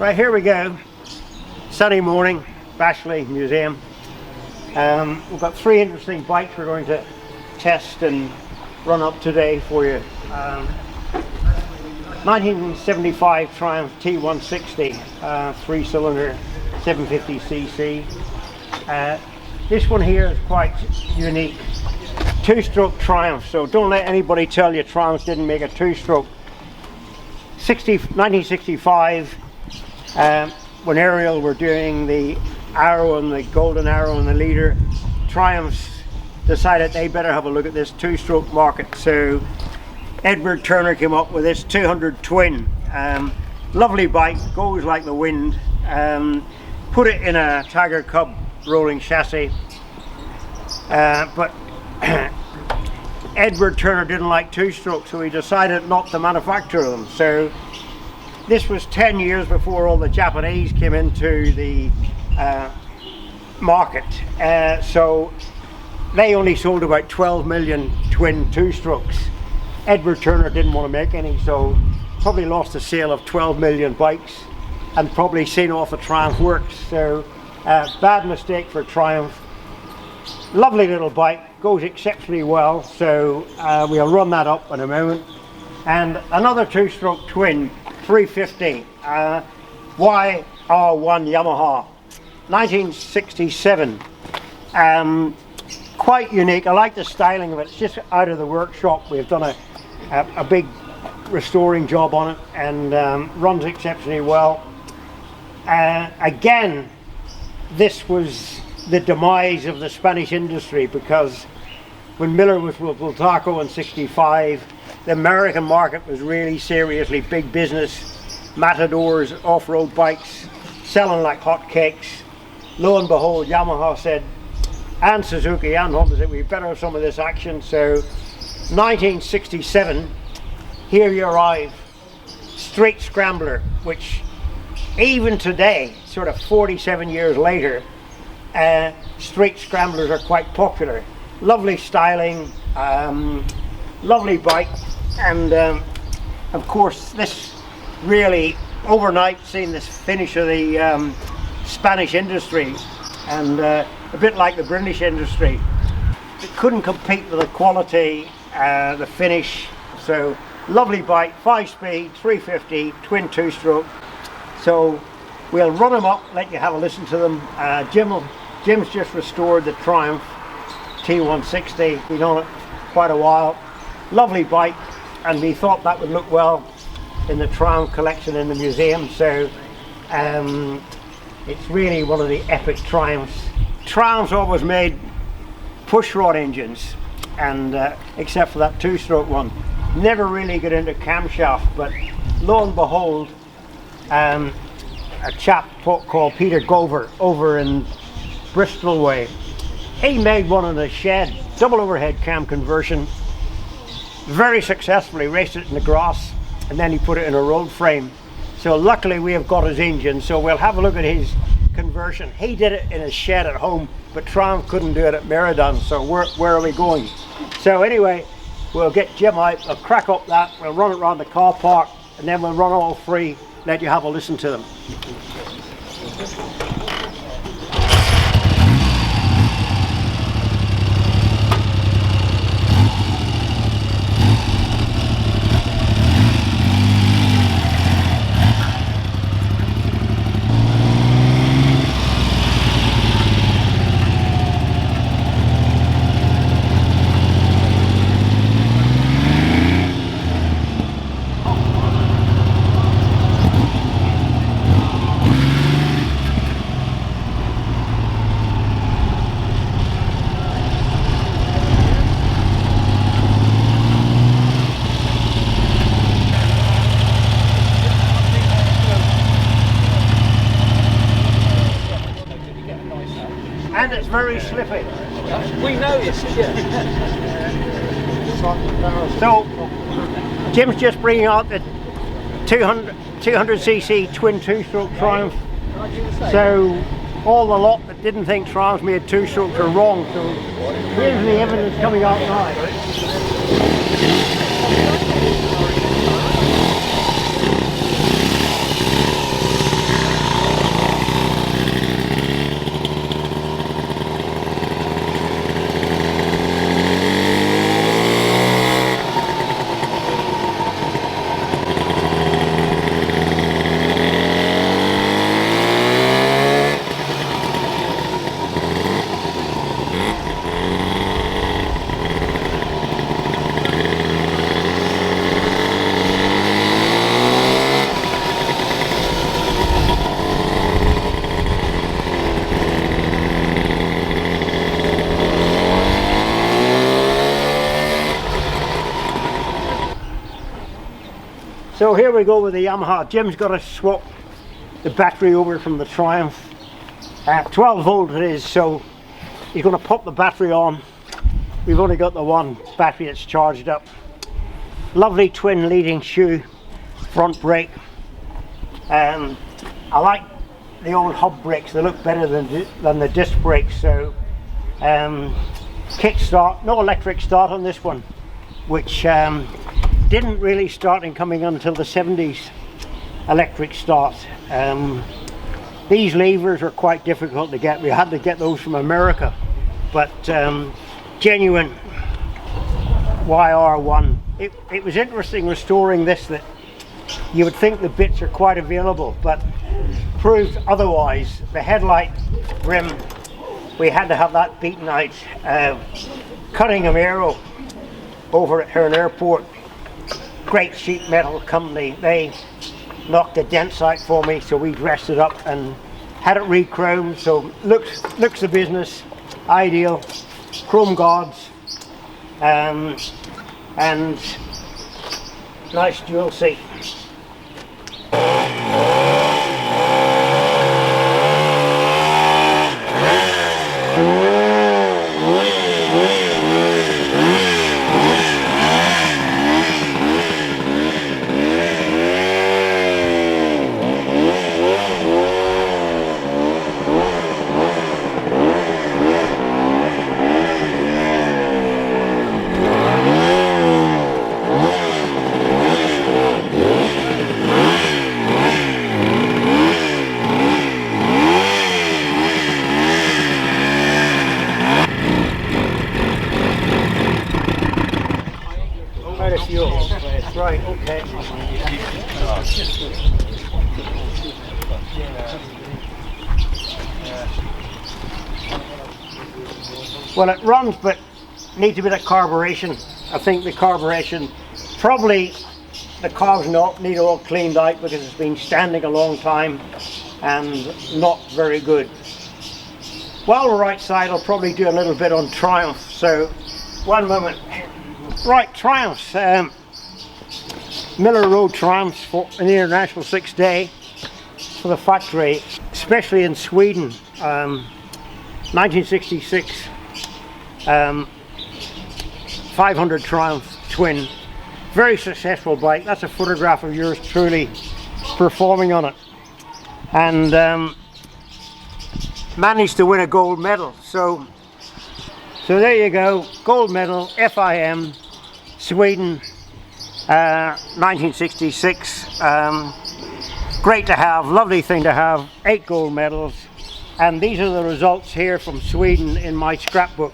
Right, here we go. Sunny morning, Bashley Museum. We've got three interesting bikes we're going to test and run up today for you. 1975 Triumph T160 3-cylinder 750cc. This one here is quite unique. Two-stroke Triumph, so don't let anybody tell you Triumph didn't make a two-stroke. 1965, when Ariel were doing the Arrow and the Golden Arrow and the Leader, Triumphs decided they better have a look at this two-stroke market. So Edward Turner came up with this 200 twin. Lovely bike, goes like the wind. Put it in a Tiger Cub rolling chassis, but Edward Turner didn't like two-stroke, so he decided not to manufacture them. So this was 10 years before all the Japanese came into the market, so they only sold about 12 million twin two-strokes. Edward Turner didn't want to make any, so probably lost a sale of 12 million bikes and probably seen off the Triumph works. So bad mistake for Triumph. Lovely little bike, goes exceptionally well, so we'll run that up in a moment. And another two-stroke twin 350 YR1 Yamaha 1967. Quite unique. I like the styling of it. It's just out of the workshop. We've done a big restoring job on it, and runs exceptionally well. Again, this was the demise of the Spanish industry, because when Miller was with Bultaco in 65, the American market was really seriously big business. Matadors, off-road bikes, selling like hotcakes. Lo and behold, Yamaha said, and Suzuki and Honda said, we better have some of this action. So 1967, here you arrive, Street Scrambler, which even today, sort of 47 years later, street scramblers are quite popular. Lovely styling, lovely bike, and of course this really overnight seen this finish of the Spanish industry, and a bit like the British industry. It couldn't compete with the quality, the finish. So lovely bike, 5-speed, 350, twin two-stroke. So we'll run them up, let you have a listen to them. Jim's just restored the Triumph T160. Been on it quite a while. Lovely bike, and we thought that would look well in the Triumph collection in the museum. So it's really one of the epic Triumphs. Triumphs always made pushrod engines, and except for that two-stroke one. Never really got into camshaft, but lo and behold, a chap called Peter Gover over in Bristol way, he made one in a shed, double overhead cam conversion, very successfully, raced it in the grass, and then he put it in a road frame. So luckily we have got his engine, so we'll have a look at his conversion. He did it in a shed at home, but Triumph couldn't do it at Merredon, so where are we going? So anyway, we'll get Jim out, we'll crack up that, we'll run it around the car park, and then we'll run all three, let you have a listen to them. And it's very slippy. We noticed, yeah. So, Jim's just bringing out the 200cc twin two-stroke Triumph. So, all the lot that didn't think Triumphs made two-strokes are wrong. So, here's the evidence coming out now. So here we go with the Yamaha. Jim's got to swap the battery over from the Triumph. 12 volt it is, so he's going to pop the battery on. We've only got the one battery that's charged up. Lovely twin leading shoe, front brake. I like the old hub brakes, they look better than the disc brakes. So kick start, no electric start on this one, which didn't really start in coming until the 70s, electric start. These levers are quite difficult to get. We had to get those from America, but genuine YR1. It was interesting restoring this, that you would think the bits are quite available, but proved otherwise. The headlight rim, we had to have that beaten out. Cuttingham Aero over at Hearn Airport, great sheet metal company, they knocked the dents out for me, so we dressed it up and had it re-chromed, so looks the business, ideal, chrome guards, and nice dual seat. Right, okay. Well, it runs, but needs a bit of carburation. I think the carburation, probably the cars need all cleaned out because it's been standing a long time and not very good. While we're outside, I'll probably do a little bit on Triumph. So, one moment. Right, Triumphs. Miller Road Triumphs for an International 6-day for the factory, especially in Sweden. 1966 500 Triumph twin, very successful bike. That's a photograph of yours truly performing on it, and managed to win a gold medal. So there you go, gold medal, FIM, Sweden. 1966, great to have, lovely thing to have, 8 gold medals, and these are the results here from Sweden in my scrapbook.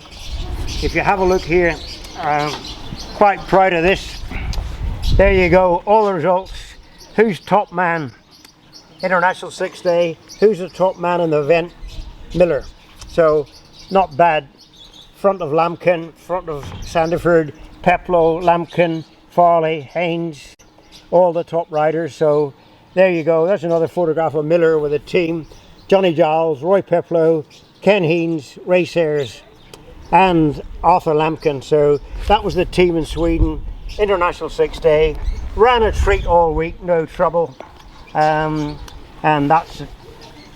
If you have a look here, quite proud of this. There you go, all the results. Who's top man? International 6-day. Who's the top man in the event? Miller. So not bad. Front of Lamkin, front of Sandefjord, Peplow, Lamkin, Farley, Haynes, all the top riders. So there you go, that's another photograph of Miller with a team. Johnny Giles, Roy Peplow, Ken Haynes, Ray Sayers and Arthur Lamkin. So that was the team in Sweden, International 6-day. Ran a treat all week, no trouble. And that's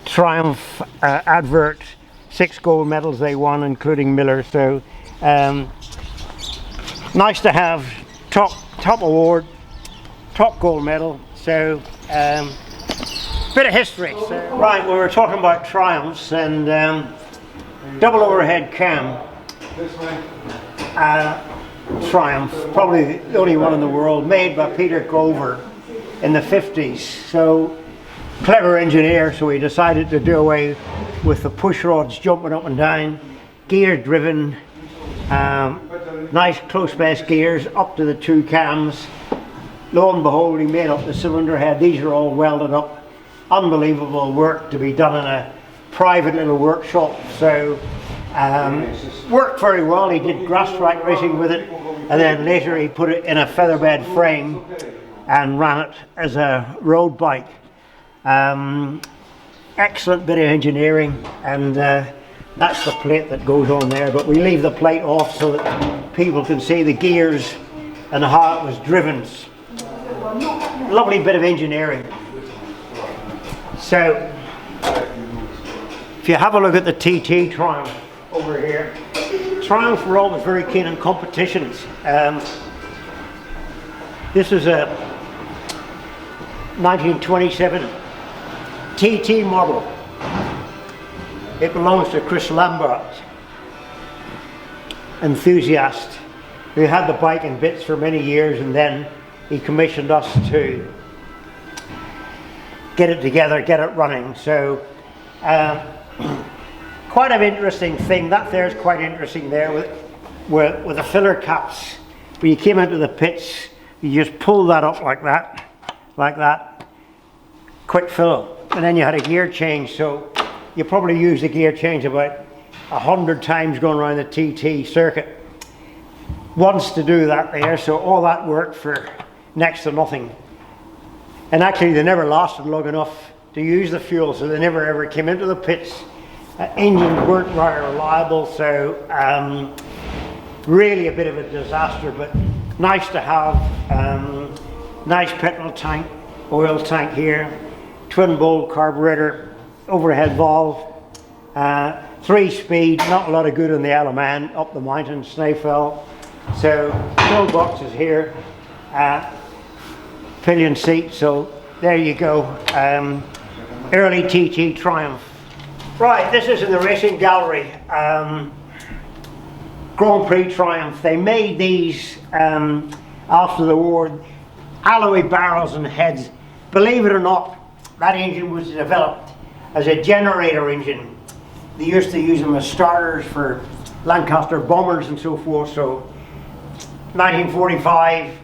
Triumph advert, 6 gold medals they won, including Miller. So nice to have. Top award, top gold medal. So bit of history. So, right, we were talking about Triumphs and double overhead cam. Triumph, probably the only one in the world, made by Peter Gover in the 50s. So clever engineer, so he decided to do away with the push rods jumping up and down, gear driven. Nice close base gears up to the 2 cams. Lo and behold, he made up the cylinder head. These are all welded up. Unbelievable work to be done in a private little workshop. So worked very well. He did grass track racing with it, and then later he put it in a featherbed frame and ran it as a road bike. Excellent bit of engineering, and that's the plate that goes on there, but we leave the plate off so that people can see the gears and how it was driven. lovely bit of engineering. So, if you have a look at the TT Triumph over here, Triumph were always very keen on competitions. This is a 1927 TT model. It belongs to Chris Lambert, enthusiast, who had the bike in bits for many years, and then he commissioned us to get it together, get it running. So quite an interesting thing. That there is quite interesting there with the filler caps. When you came into the pits, you just pull that up like that, quick fill, and then you had a gear change. So you probably used the gear change about 100 times going around the TT circuit. Once to do that there, so all that worked for next to nothing. And actually they never lasted long enough to use the fuel, so they never ever came into the pits. Engines weren't very reliable, so really a bit of a disaster, but nice to have. Nice petrol tank, oil tank here, twin bowl carburetor, overhead valve, 3-speed, not a lot of good on the Isle of Man, up the mountain, Snaefell. So no boxes here, pillion seat, so there you go, early TT Triumph. Right, this is in the racing gallery, Grand Prix Triumph. They made these after the war, alloy barrels and heads. Believe it or not, that engine was developed as a generator engine. They used to use them as starters for Lancaster bombers and so forth. So 1945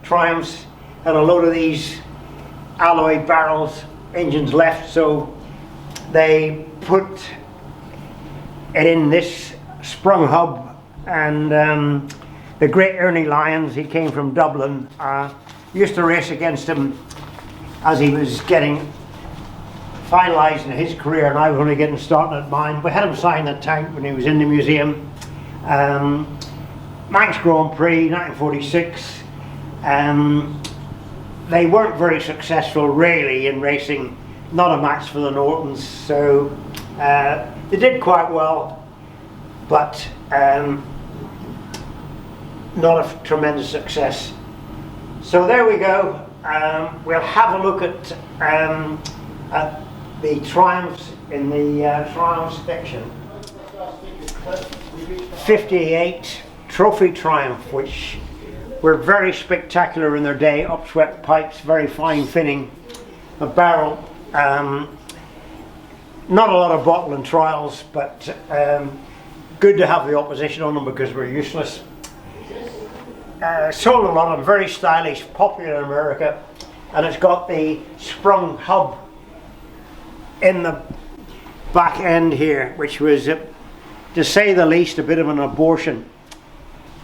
Triumphs had a load of these alloy barrels engines left, so they put it in this sprung hub. And the great Ernie Lyons, he came from Dublin, used to race against him as he was getting finalised in his career, and I was only getting started at mine. We had him sign the tank when he was in the museum. Manx Grand Prix 1946. They weren't very successful really in racing, not a match for the Nortons, so they did quite well, but not a tremendous success. So there we go. We'll have a look at the Triumphs in the Triumph section. 58 Trophy Triumph, which were very spectacular in their day. Upswept pipes, very fine finning, a barrel. Not a lot of bottle and trials, but good to have the opposition on them because we're useless. Sold a lot of them, very stylish, popular in America, and it's got the sprung hub in the back end here, which was, to say the least, a bit of an abortion.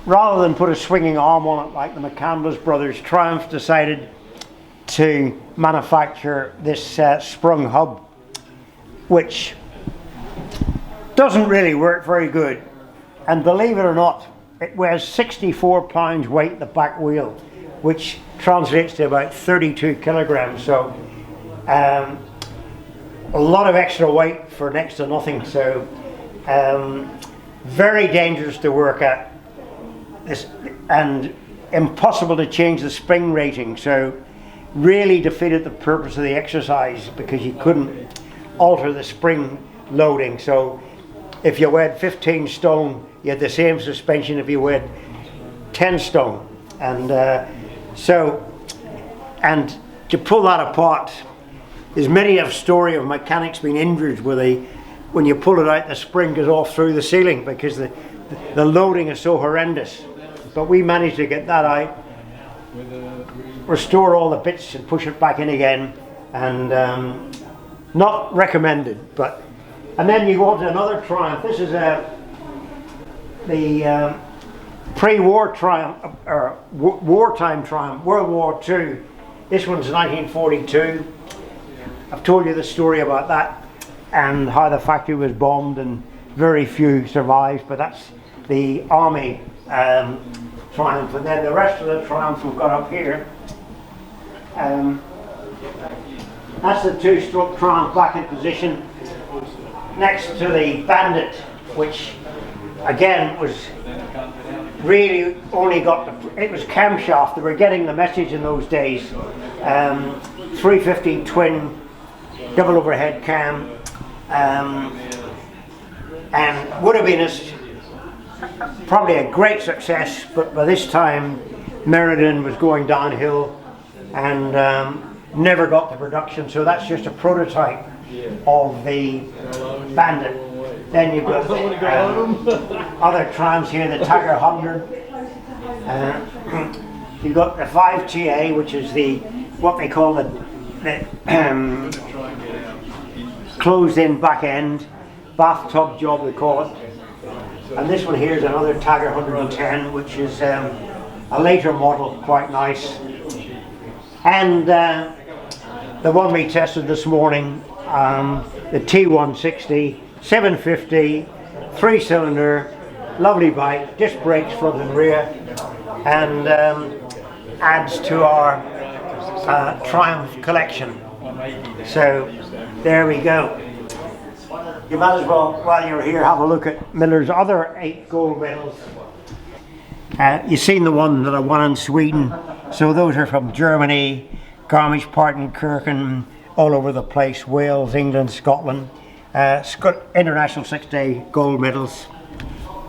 Rather than put a swinging arm on it like the McCandless brothers, Triumph decided to manufacture this sprung hub, which doesn't really work very good. And believe it or not, it weighs 64 pounds weight, the back wheel, which translates to about 32 kilograms. So a lot of extra weight for next to nothing. So very dangerous to work at, and impossible to change the spring rating. So really defeated the purpose of the exercise because you couldn't alter the spring loading. So if you weighed 15 stone, you had the same suspension if you weighed 10 stone. And and to pull that apart, there's many a story of mechanics being injured where when you pull it out, the spring goes off through the ceiling because the loading is so horrendous. But we managed to get that out, restore all the bits and push it back in again, and not recommended. And then you go on to another Triumph. This is the pre-war Triumph, or wartime Triumph, World War II. This one's 1942. I've told you the story about that and how the factory was bombed and very few survived, but that's the Army Triumph. And then the rest of the Triumphs we've got up here. That's the two-stroke Triumph back in position next to the Bandit, which again was really only got it was camshaft. They were getting the message in those days. 350 twin double overhead cam, and would have been probably a great success, but by this time Meriden was going downhill and never got the production, so that's just a prototype of the Bandit. Then you've got other Triumphs here, the Tiger 100. You've got the 5TA, which is what they call the closed-in back end, bathtub job they call it. And this one here is another Tiger 110, which is a later model, quite nice. And the one we tested this morning, the T160 750 3-cylinder, lovely bike, disc brakes front and rear, and adds to our Triumph collection. So there we go. You might as well, while you're here, have a look at Miller's other 8 gold medals. You've seen the one that I won in Sweden, so those are from Germany, Garmisch-Partenkirchen, all over the place, Wales, England, Scotland. International 6-day gold medals.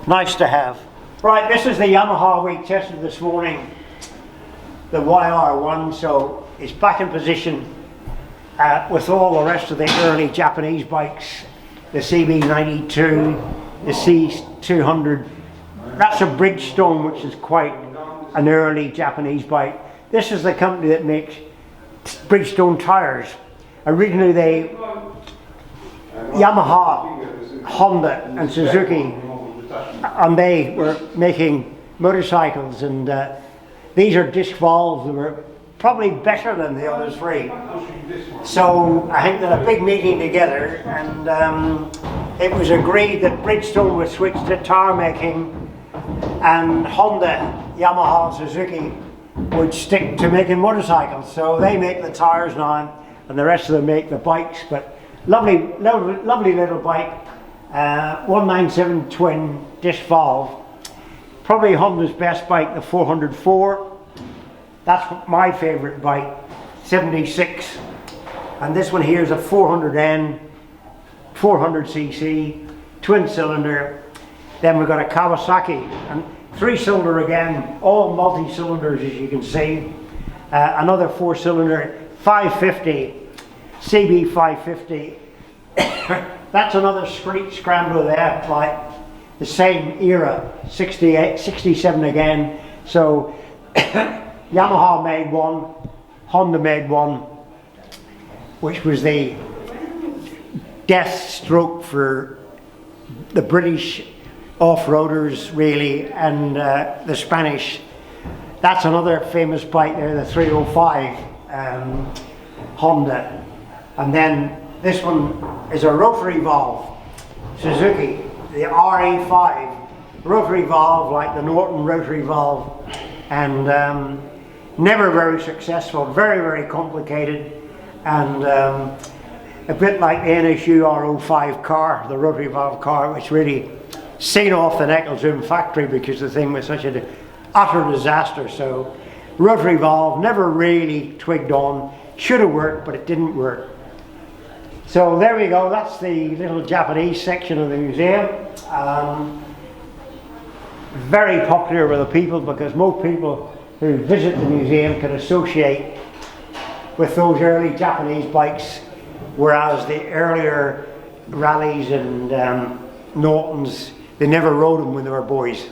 Nice to have. Right, this is the Yamaha we tested this morning, the YR1, so it's back in position with all the rest of the early Japanese bikes, the CB92, the C200. That's a Bridgestone, which is quite an early Japanese bike. This is the company that makes Bridgestone tires. Originally Yamaha, Honda and Suzuki, and they were making motorcycles, and these are disc valves that were probably better than the other 3. So I think they had a big meeting together, and it was agreed that Bridgestone would switch to tire making, and Honda, Yamaha and Suzuki would stick to making motorcycles. So they make the tires now, and the rest of them make the bikes. But lovely little bike, 197 twin disc valve. Probably Honda's best bike, the 404. That's my favourite bike, 76. And this one here is a 400N, 400cc, twin cylinder. Then we've got a Kawasaki, and 3-cylinder again, all multi-cylinders as you can see. Another 4-cylinder, 550, CB 550. That's another street scrambler there, like the same era, 68, 67 again. So Yamaha made one, Honda made one, which was the death stroke for the British off-roaders really, and the Spanish. That's another famous bike there, the 305 Honda. And then this one is a rotary valve, Suzuki, the RE5, rotary valve like the Norton rotary valve, and never very successful, very, very complicated, and a bit like the NSU R05 car, the rotary valve car, which really seen off the Eccleston factory because the thing was such an utter disaster. So rotary valve, never really twigged on, should have worked, but it didn't work. So there we go, that's the little Japanese section of the museum. Very popular with the people, because most people who visit the museum can associate with those early Japanese bikes, whereas the earlier rallies and Nortons, they never rode them when they were boys.